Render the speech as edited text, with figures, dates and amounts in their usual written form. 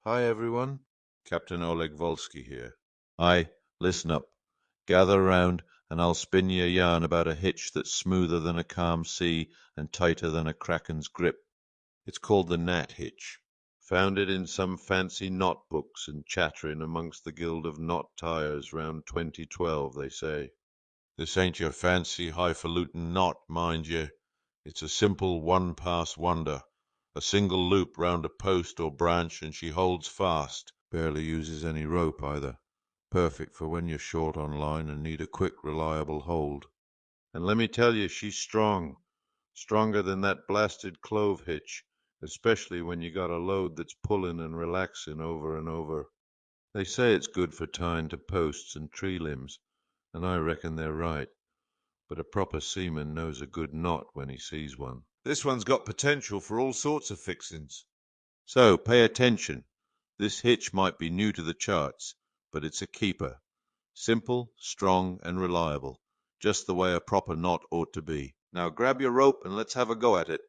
Hi everyone, Captain Oleg Volsky here. Aye, listen up. Gather round and I'll spin ye a yarn about a hitch that's smoother than a calm sea and tighter than a kraken's grip. It's called the Gnat Hitch. Founded in some fancy knot books and chattering amongst the guild of knot tyers round 2012, they say. This ain't your fancy highfalutin knot, mind ye. It's a simple one-pass wonder. A single loop round a post or branch and she holds fast. Barely uses any rope either. Perfect for when you're short on line and need a quick, reliable hold. And let me tell you, she's strong. Stronger than that blasted Clove Hitch, especially when you got a load that's pulling and relaxing over and over. They say it's good for tying to posts and tree limbs, and I reckon they're right. But a proper seaman knows a good knot when he sees one. This one's got potential for all sorts of fixings. So pay attention. This hitch might be new to the charts, but it's a keeper. Simple, strong, and reliable, just the way a proper knot ought to be. Now grab your rope and let's have a go at it.